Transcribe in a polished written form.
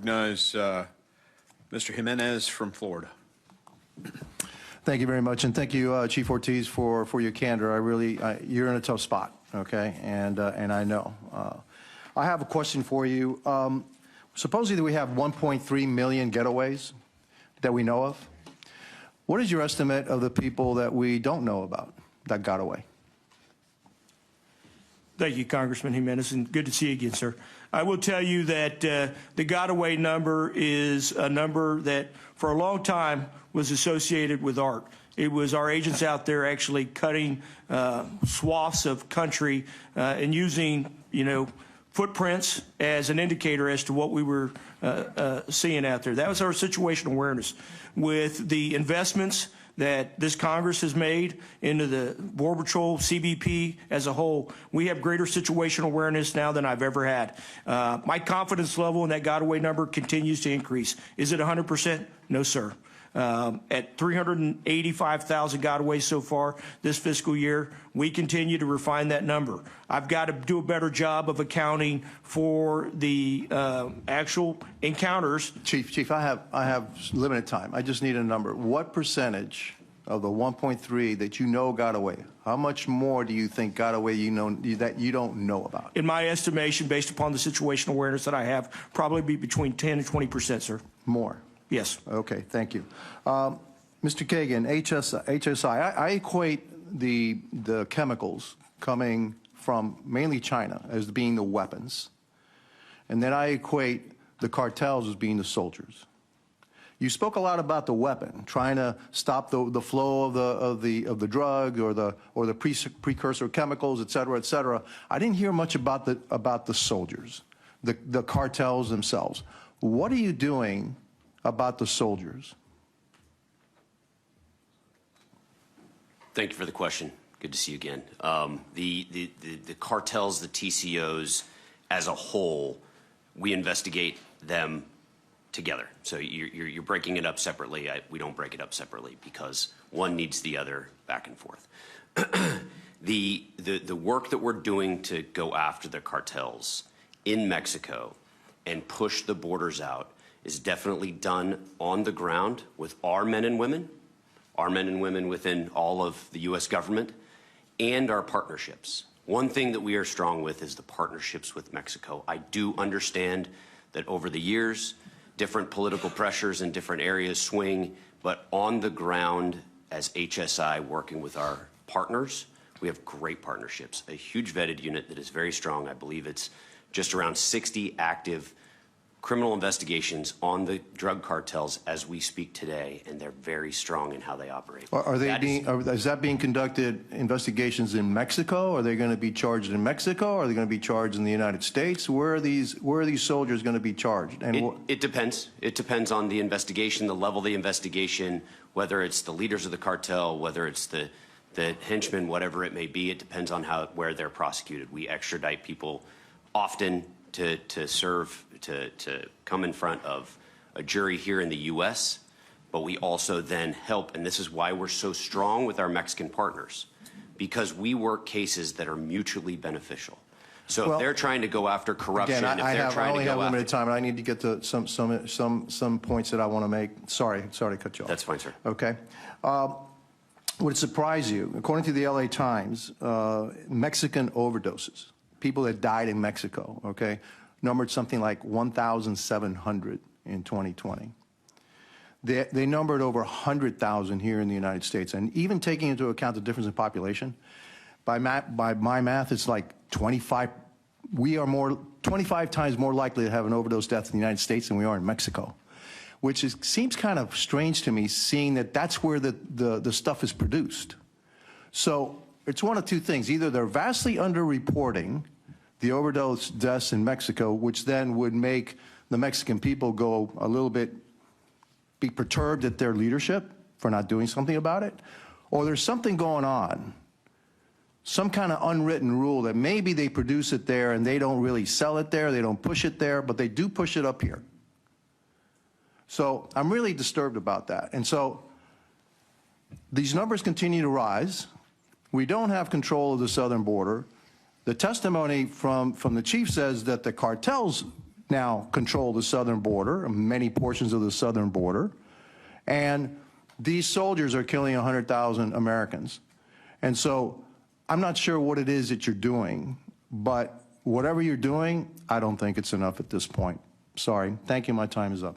recognize Mr. Gimenez from Florida. Thank you very much, and thank you, Chief Ortiz, for your candor. You're in a tough spot, okay, and I know. I have a question for you. Supposedly we have 1.3 million getaways that we know of. What is your estimate of the people that we don't know about that got away? Thank you, Congressman Gimenez, and good to see you again, sir. I will tell you that the got-away number is a number that, for a long time, was associated with art. It was our agents out there actually cutting swaths of country and using, footprints as an indicator as to what we were seeing out there. That was our situational awareness. With the investments that this Congress has made into the Border Patrol, CBP as a whole, we have greater situational awareness now than I've ever had. My confidence level in that got-away number continues to increase. Is it 100%? No, sir. At 385,000 gotaways so far this fiscal year, we continue to refine that number. I've got to do a better job of accounting for the actual encounters. Chief, I have limited time. I just need a number. What percentage of the 1.3 that you know got away, how much more do you think got away that you don't know about? In my estimation, based upon the situational awareness that I have, probably be between 10 and 20%, sir. More? Yes. Okay, thank you. Mr. Kagan, HSI, I equate the chemicals coming from mainly China as being the weapons, and then I equate the cartels as being the soldiers. You spoke a lot about the weapon, trying to stop the flow of the drug or the precursor chemicals, et cetera, et cetera. I didn't hear much about the soldiers, the cartels themselves. What are you doing about the soldiers? Thank you for the question. Good to see you again. The cartels, the TCOs as a whole, we investigate them together. So you're breaking it up separately. We don't break it up separately because one needs the other back and forth. The work that we're doing to go after the cartels in Mexico and push the borders out is definitely done on the ground with our men and women within all of the U.S. government, and our partnerships. One thing that we are strong with is the partnerships with Mexico. I do understand that over the years, different political pressures in different areas swing, but on the ground as HSI working with our partners, we have great partnerships. A huge vetted unit that is very strong. I believe it's just around 60 active criminal investigations on the drug cartels as we speak today, and they're very strong in how they operate. Is that being conducted investigations in Mexico? Are they going to be charged in Mexico? Are they going to be charged in the United States? Where are these soldiers going to be charged? And it depends. It depends on the investigation, the level of the investigation, whether it's the leaders of the cartel, whether it's the henchmen, whatever it may be. It depends on where they're prosecuted. We extradite people often to come in front of a jury here in the U.S., but we also then help, and this is why we're so strong with our Mexican partners, because we work cases that are mutually beneficial. So if they're trying to go after corruption, again, I only have limited time, and I need to get to some points that I want to make. Sorry to cut you off. That's fine, sir. Okay. Would it surprise you? According to the LA Times, Mexican overdoses, people that died in Mexico, okay, numbered something like 1,700 in 2020. They numbered over 100,000 here in the United States. And even taking into account the difference in population, by my math, it's like 25. We are 25 times more likely to have an overdose death in the United States than we are in Mexico, which seems kind of strange to me, seeing that that's where the stuff is produced. So it's one of two things. Either they're vastly underreporting the overdose deaths in Mexico, which then would make the Mexican people go a little bit, be perturbed at their leadership for not doing something about it, or there's something going on, some kind of unwritten rule that maybe they produce it there and they don't really sell it there, they don't push it there, but they do push it up here. So I'm really disturbed about that. And so these numbers continue to rise. We don't have control of the southern border. The testimony from the chief says that the cartels now control the southern border, many portions of the southern border, and these soldiers are killing 100,000 Americans. And so I'm not sure what it is that you're doing, but whatever you're doing, I don't think it's enough at this point. Sorry. Thank you. My time is up.